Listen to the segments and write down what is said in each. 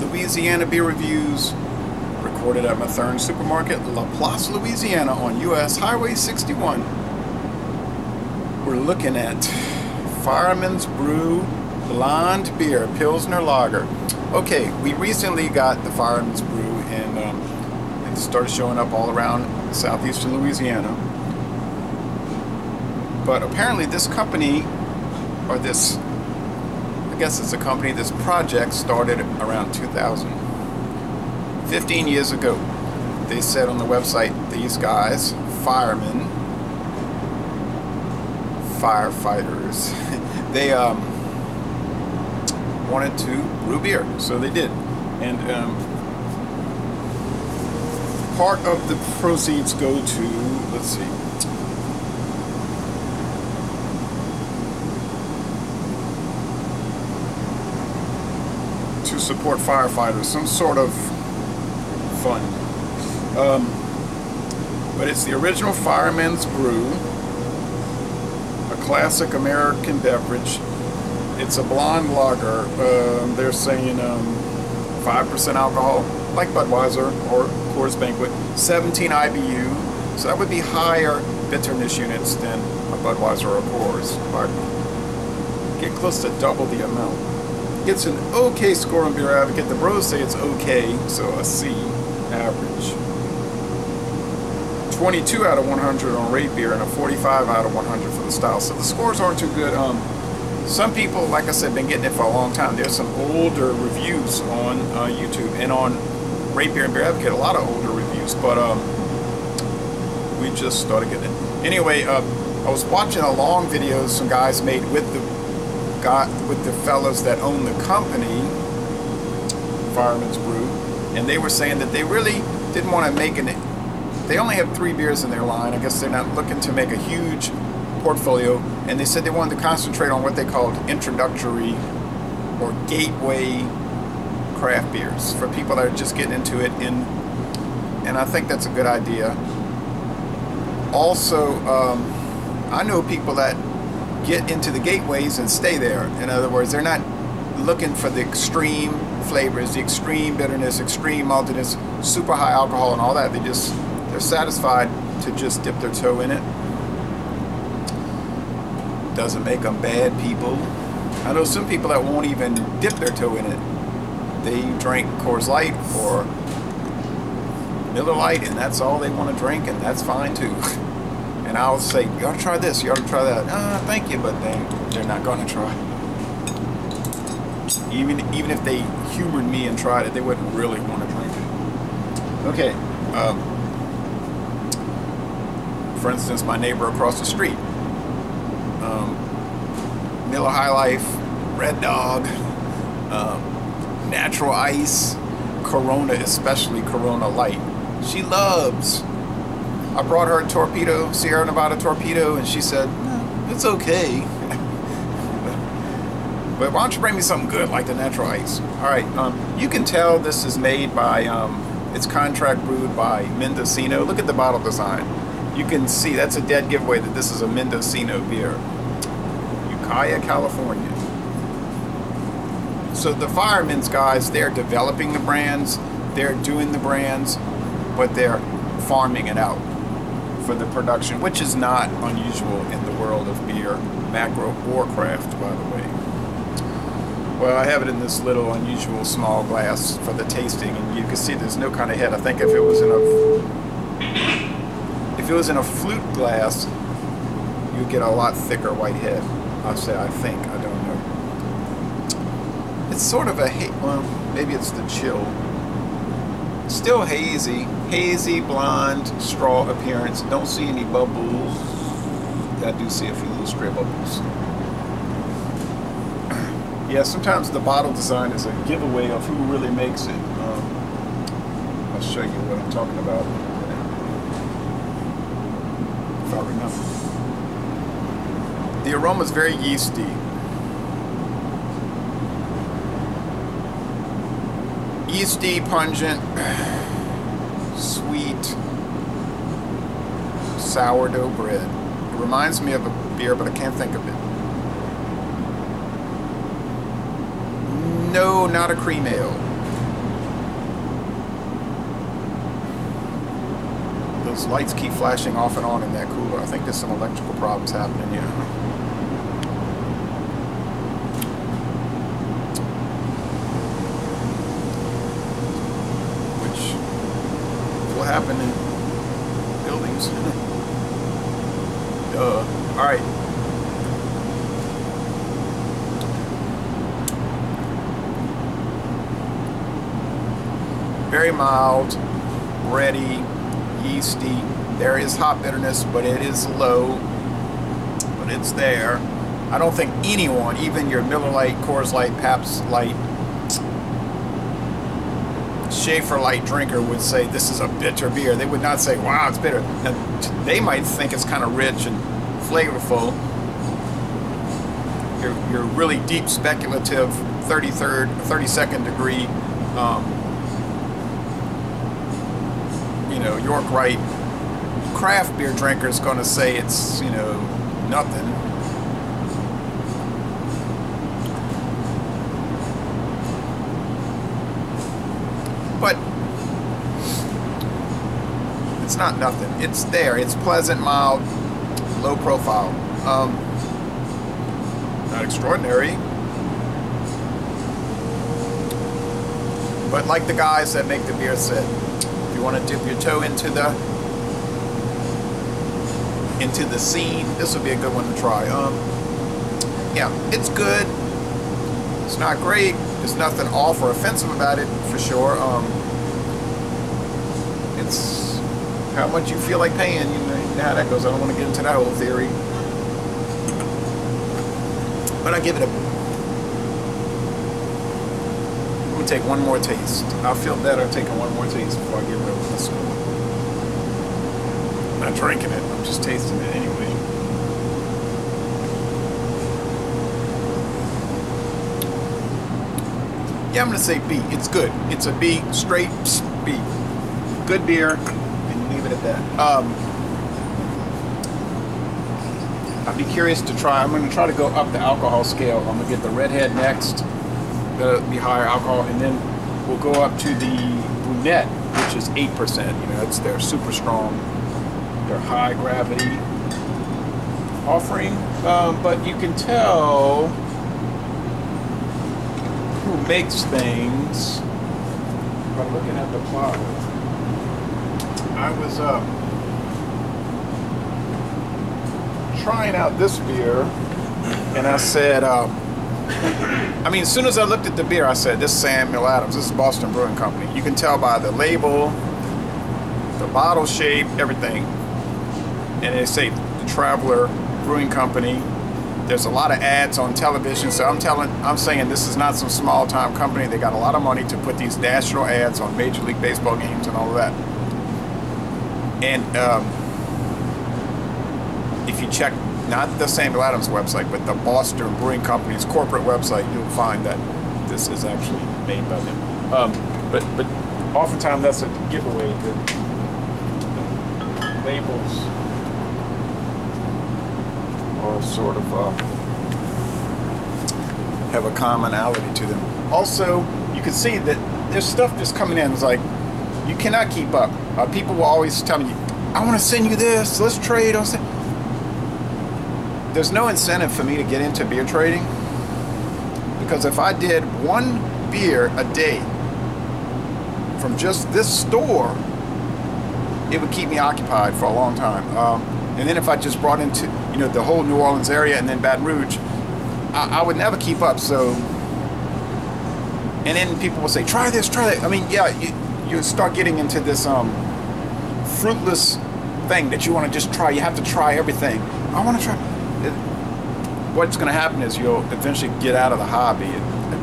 Louisiana beer reviews, recorded at Mathern Supermarket, La Place, Louisiana, on US Highway 61. We're looking at Fireman's Brew Blonde Beer, Pilsner Lager. Okay, we recently got the Fireman's Brew, and it started showing up all around southeastern Louisiana. But apparently this company, or this, I guess it's a company, this project started around 2000. 15 years ago. They said on the website, these guys, firemen, firefighters, they wanted to brew beer, so they did. And part of the proceeds go to, let's see, to support firefighters, some sort of fund. But it's the original Fireman's Brew, a classic American beverage. It's a blonde lager. They're saying 5% alcohol, like Budweiser or Coors Banquet, 17 IBU, so that would be higher bitterness units than a Budweiser or a Coors, but get close to double the amount. Gets an okay score on Beer Advocate. The bros say it's okay, so a C average. 22 out of 100 on Rate Beer and a 45 out of 100 for the style. So the scores aren't too good. Some people, like I said, been getting it for a long time. There's some older reviews on YouTube and on Rate Beer and Beer Advocate. A lot of older reviews, but we just started getting it. Anyway, I was watching a long video some guys made with the fellas that own the company, Fireman's Brew, and they were saying that they really didn't want to make it. They only have 3 beers in their line. I guess they're not looking to make a huge portfolio, and they said they wanted to concentrate on what they called introductory or gateway craft beers for people that are just getting into it, and I think that's a good idea. Also, I know people that get into the gateways and stay there. In other words, they're not looking for the extreme flavors, the extreme bitterness, extreme maltiness, super high alcohol and all that. They're satisfied to just dip their toe in it. Doesn't make them bad people. I know some people that won't even dip their toe in it. They drink Coors Light or Miller Lite, and that's all they want to drink, and that's fine too. And I'll say, you ought to try this, you ought to try that. Thank you, but they're not going to try. Even if they humored me and tried it, they wouldn't really want to drink it. Okay. For instance, my neighbor across the street, Miller High Life, Red Dog, Natural Ice, Corona, especially Corona Light. She loves. I brought her a Torpedo, Sierra Nevada Torpedo, and she said, it's okay. But why don't you bring me something good like the Natural Ice? Alright, you can tell this is made by, it's contract brewed by Mendocino. Look at the bottle design. You can see, that's a dead giveaway that this is a Mendocino beer. Ukiah, California. So the Fireman's guys, they're developing the brands, they're doing the brands, but they're farming it out for the production, which is not unusual in the world of beer, macro or craft, by the way. Well, I have it in this little unusual small glass for the tasting, and you can see there's no kind of head. I think if it was in a flute glass, you'd get a lot thicker white head. I think, I don't know. It's sort of a, well, maybe it's the chill. Still hazy, blonde, straw appearance. Don't see any bubbles. I do see a few little stray bubbles. Yeah, sometimes the bottle design is a giveaway of who really makes it. I'll show you what I'm talking about, if I remember. The aroma is very yeasty. Yeasty, pungent, sweet, sourdough bread. It reminds me of a beer, but I can't think of it. No, not a cream ale. Those lights keep flashing off and on in that cooler. I think there's some electrical problems happening here. Which will happen in buildings. Alright. Very mild, bready, yeasty. There is hop bitterness, but it is low. But it's there. I don't think anyone, even your Miller Lite, Coors Light, Pabst Light, Schaefer Light drinker would say this is a bitter beer. They would not say, wow, it's bitter. Now, they might think it's kind of rich and flavorful. Your really deep, speculative 32nd degree, you know, York Rite craft beer drinker is going to say it's, you know, nothing. But it's not nothing. It's there. It's pleasant, mild, low profile. Not extraordinary. But like the guys that make the beer said, if you want to dip your toe into the scene, this would be a good one to try. Yeah, it's good. It's not great. There's nothing off or offensive about it, for sure. It's how much you feel like paying. You know how that goes. I don't want to get into that whole theory. But I give it a... Let me take one more taste. I'll feel better taking one more taste before I give it over this one. I'm not drinking it. I'm just tasting it anyway. Yeah, I'm going to say B. It's good. It's a B. Straight B. Good beer. And leave it at that. I'd be curious to try. I'm going to try to go up the alcohol scale. I'm going to get the Redhead next. That'll be higher alcohol. And then we'll go up to the Brunette, which is 8%. You know, it's their super strong, their high gravity offering. But you can tell who makes things by looking at the bottle. I was trying out this beer, and I said, I mean, as soon as I looked at the beer, I said, this is Samuel Adams, this is Boston Brewing Company. You can tell by the label, the bottle shape, everything. And they say the Traveler Brewing Company. There's a lot of ads on television, so I'm saying this is not some small time company. They got a lot of money to put these national ads on Major League Baseball games and all of that. And if you check not the Samuel Adams website, but the Boston Brewing Company's corporate website, you'll find that this is actually made by them. But oftentimes that's a giveaway. The labels are sort of have a commonality to them. Also, you can see that there's stuff just coming in. It's like you cannot keep up. People will always tell you, "I want to send you this. Let's trade." There's no incentive for me to get into beer trading, because if I did one beer a day from just this store, it would keep me occupied for a long time. And then if I just brought into, you know, the whole New Orleans area and then Baton Rouge, I would never keep up. So, and then people will say, try this, try that. I mean, yeah, you start getting into this fruitless thing that you want to just try. You have to try everything. I want to try. What's going to happen is you'll eventually get out of the hobby.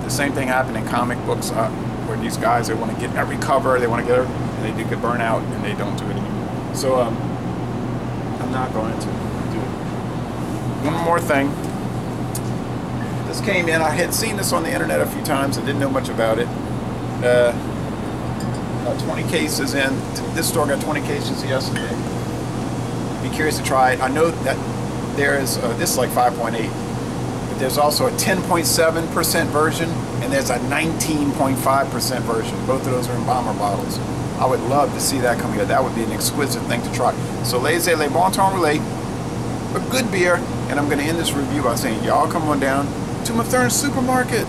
The same thing happened in comic books, where these guys, they want to get every cover, they want to get it, and they do get burnt out, and they don't do it anymore. So I'm not going to do it. One more thing. This came in. I had seen this on the internet a few times. I didn't know much about it. 20 cases in. This store got 20 cases yesterday. Be curious to try it. I know that there's this is like 5.8, but there's also a 10.7% version, and there's a 19.5% version. Both of those are in bomber bottles. I would love to see that come here. That would be an exquisite thing to try. So laissez le bon temps roulé, a good beer, and I'm going to end this review by saying, y'all come on down to Methuen Supermarket.